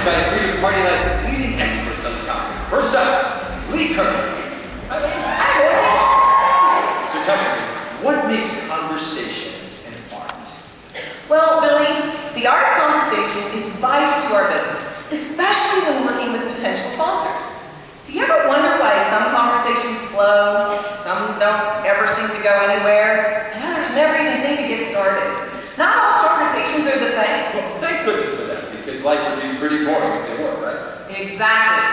by three of Party Life's leading experts on the topic. First up, Lee Kirk. So tell me, what makes conversation an art? Well, Billy, the art of conversation is vital to our business, especially when working with potential sponsors. Do you ever wonder why some conversations flow, some don't ever seem to go anywhere, and others never even seem to get started? Not all conversations are the same. Well, thank goodness for that, because life would be pretty boring if they were, right? Exactly.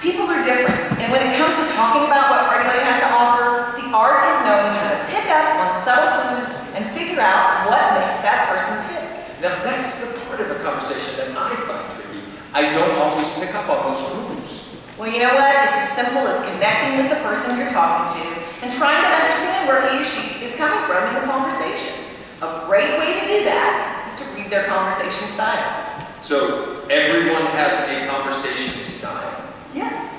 People are different, and when it comes to talking about what Party Life has to offer, the art is knowing how to pick up on subtle clues and figure out what makes that person tick. Now, that's the part of a conversation that I find tricky. I don't always pick up on those clues. Well, you know what? It's as simple as connecting with the person you're talking to and trying to understand where he or she is coming from in the conversation. A great way to do that is to read their conversation style. So, everyone has a conversation style? Yes.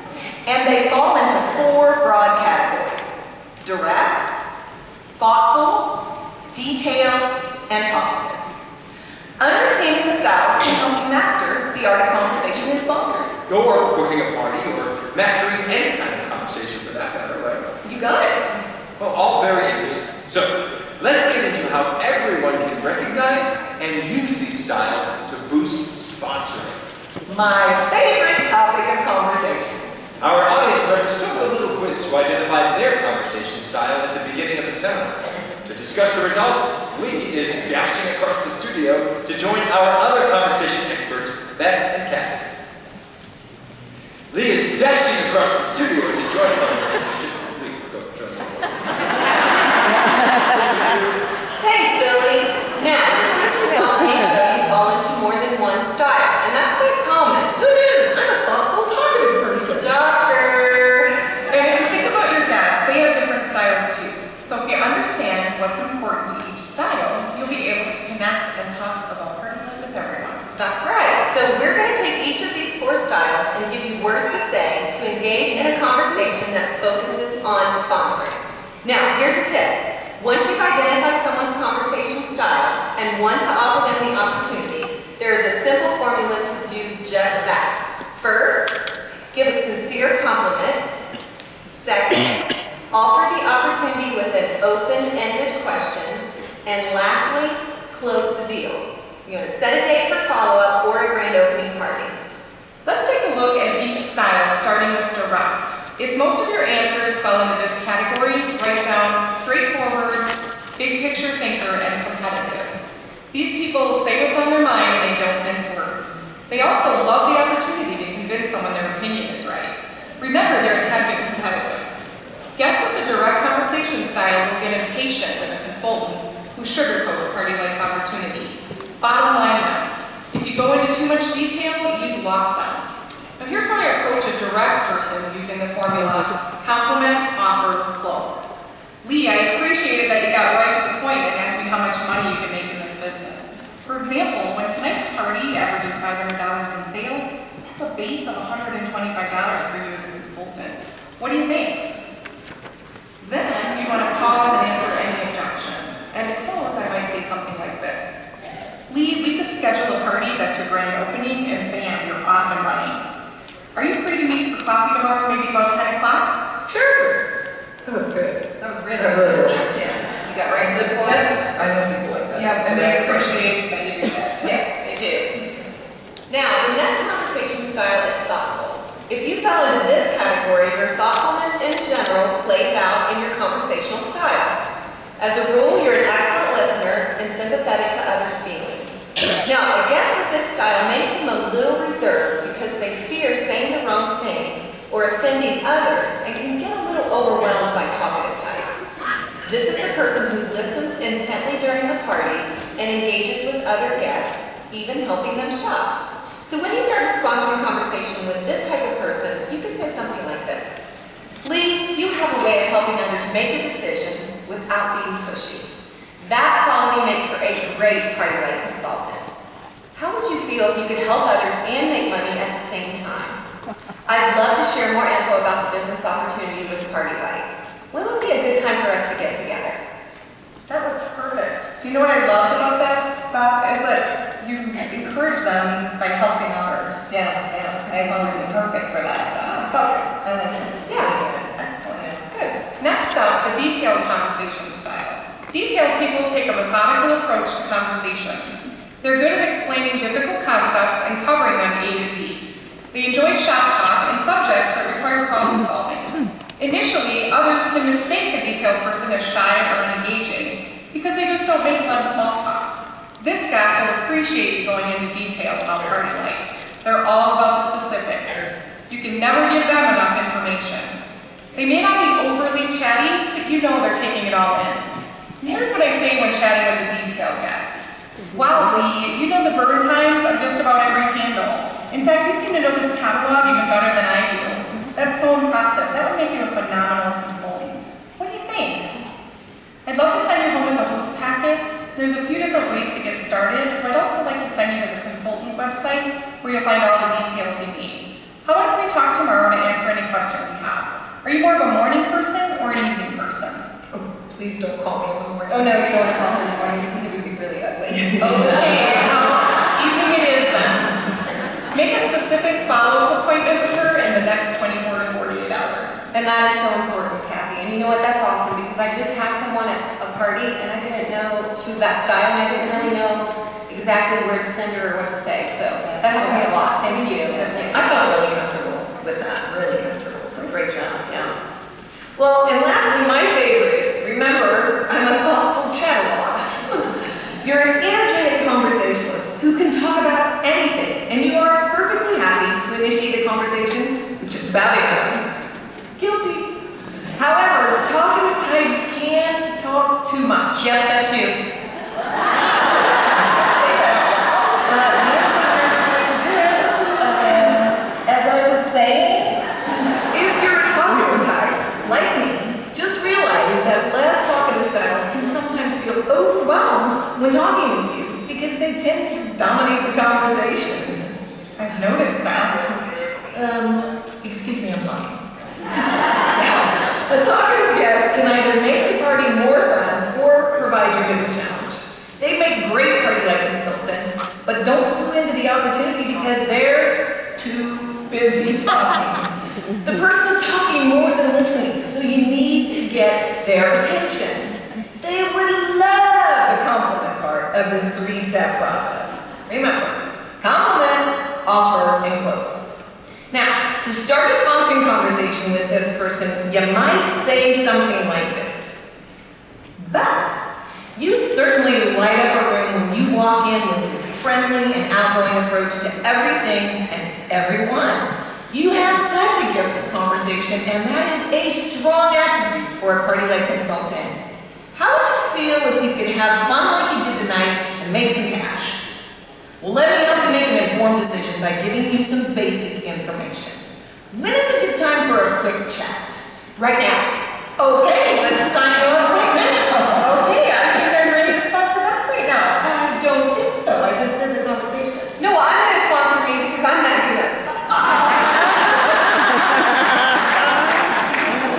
And they fall into four broad categories: direct, thoughtful, detailed, and talkative. Understanding the styles can help you master the art of conversation with sponsors. Or booking a party, or mastering any kind of conversation for that matter, right? You got it. Well, all very interesting. So, let's get into how everyone can recognize and use these styles to boost sponsoring. My favorite topic of conversation. Our audience members took a little quiz to identify their conversation style at the beginning of the seminar. To discuss the results, Lee is dashing across the studio to join our other conversation experts, Beth and Kathy. Lee is dashing across the studio to join them. Go join them. Thanks, Billy. Now, the quiz results may show you fall into more than one style, and that's quite common. Who knew? I'm a thoughtful, talkative person. Shocker! And if you think about your guests, they have different styles too. So if you understand what's important to each style, you'll be able to connect and talk about Party Life with everyone. That's right. So we're going to take each of these four styles and give you words to say to engage in a conversation that focuses on sponsoring. Now, here's a tip. Once you've identified someone's conversation style and want to offer them the opportunity, there is a simple formula to do just that. First, give a sincere compliment. Second, offer the opportunity with an open-ended question. And lastly, close the deal. You're going to set a date for follow-up or a grand opening party. Let's take a look at each style, starting with direct. If most of your answers fell into this category, write down straightforward, big picture thinker, and competitive. These people say what's on their mind and they don't mince words. They also love the opportunity to convince someone their opinion is right. Remember, they're a tad bit competitive. Guests with the direct conversation style will get impatient with a consultant who sugarcoats Party Life's opportunity. Bottom line though, if you go into too much detail, you've lost them. Now here's how I approach a direct person using the formula compliment, offer, close. Lee, I appreciated that you got right to the point and asked me how much money you can make in this business. For example, when tonight's party averages $500 in sales, that's a base of $125 for you as a consultant. What do you think? Then you want to pause and answer any objections. And to close, I might say something like this. Lee, we could schedule a party that's your grand opening, and bam, you're off and running. Are you free to meet for coffee tomorrow, maybe about 10 o'clock? Sure. That was good. That was really good. Yeah. You got right to the point. I know people like that. Yeah, and they appreciate that you do that. Yeah, they do. Now, the next conversation style is thoughtful. If you fell into this category, your thoughtfulness in general plays out in your conversational style. As a rule, you're an excellent listener and sympathetic to others' feelings. Now, a guest with this style may seem a little reserved because they fear saying the wrong thing or offending others and can get a little overwhelmed by talkative types. This is the person who listens intently during the party and engages with other guests, even helping them shop. So when you start a sponsoring conversation with this type of person, you could say something like this. Lee, you have a way of helping others make a decision without being pushy. That quality makes for a great Party Life consultant. How would you feel if you could help others and make money at the same time? I'd love to share more info about the business opportunity with Party Life. When would be a good time for us to get together? That was perfect. Do you know what I loved about that, Beth? Is that you encourage them by helping others. Yeah. detailed conversation style. Detailed people take a methodical approach to conversations. They're good at explaining difficult concepts and covering them A to Z. They enjoy shop talk and subjects that require problem solving. Initially, others can mistake the detailed person as shy or unengaging because they just don't make a lot of small talk. This guest will appreciate you going into detail about party life. They're all about the specifics. You can never give them enough information. They may not be overly chatty, but you know they're taking it all in. And here's what I say when chatting with a detailed guest. Wow, Lee, you know the burn times of just about every candle. In fact, you seem to know this catalog even better than I do. That's so impressive. That would make you a phenomenal consultant. What do you think? I'd love to send you home with a host packet. There's a few different ways to get started, so I'd also like to send you to the consultant website where you'll find all the details you need. How about if we talk tomorrow to answer any questions you have? Are you more of a morning person or an evening person? Oh, please don't call me in the morning. Oh no, you don't want to call me in the morning because it would be really ugly. Okay, evening it is then. Make a specific follow-up appointment with her in the next 24 to 48 hours. And that is so important, Kathy. And you know what? That's awesome because I just had someone at a party and I didn't know she was that style and I didn't really know exactly where to send her or what to say. So that helped me a lot. Thank you. I felt really comfortable with that. Really comfortable. So great job. Yeah. Well, and lastly, my favorite. Remember, I'm a thoughtful chatterbox. You're an energetic conversationalist who can talk about anything, and you are perfectly happy to initiate a conversation with just about anything. Guilty. However, talkative types can talk too much. Yep, that's you. Yes, I very much like to do it. As I was saying, if you're a talkative type, like me, just realize that less talkative styles can sometimes feel overwhelmed when talking with you because they tend to dominate the conversation. I've noticed that. Excuse me, I'm talking. Now, a talkative guest can either make the party more fun or provide your biggest challenge. They make great party-like consultants, but don't clue into the opportunity because they're too busy talking. The person is talking more than listening, so you need to get their attention. They would love the compliment part of this three-step process. Remember, compliment, offer, and close. Now, to start a sponsoring conversation with this person, you might say something like this. But you certainly light up a room when you walk in with your friendly and outgoing approach to everything and everyone. You have such a gift of conversation, and that is a strong attribute for a party-like consultant. How would you feel if you could have fun like you did tonight and make some cash? Well, let me help you make an informed decision by giving you some basic information. When is a good time for a quick chat? Right now. Okay, let's sign you up right now. Okay, I think I'm ready to sponsor that right now. I don't think so. I just did the conversation. No, I'm going to sponsor me because I'm that good.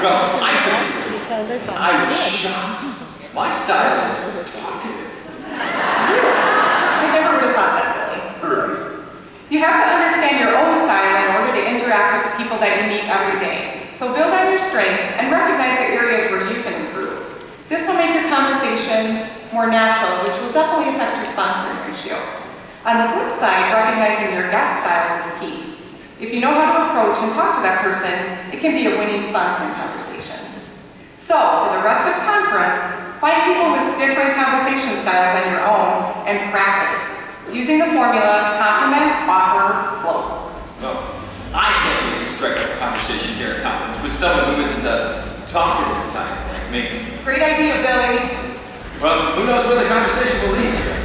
Well, I took this. I was shocked. My style is talkative. I never would have thought that, Billy. You have to understand your own style in order to interact with the people that you meet every day. So build on your strengths and recognize the areas where you can improve. This will make your conversations more natural, which will definitely affect your sponsoring ratio. On the flip side, recognizing your guest styles is key. If you know how to approach and talk to that person, it can be a winning sponsoring conversation. So, for the rest of conference, find people with different conversation styles than your own and practice, using the formula compliment, offer, close. No, I can't get to strike up a conversation here at conference with someone who isn't a talkative type like me. Great idea, Billy. Well, who knows where the conversation will lead to?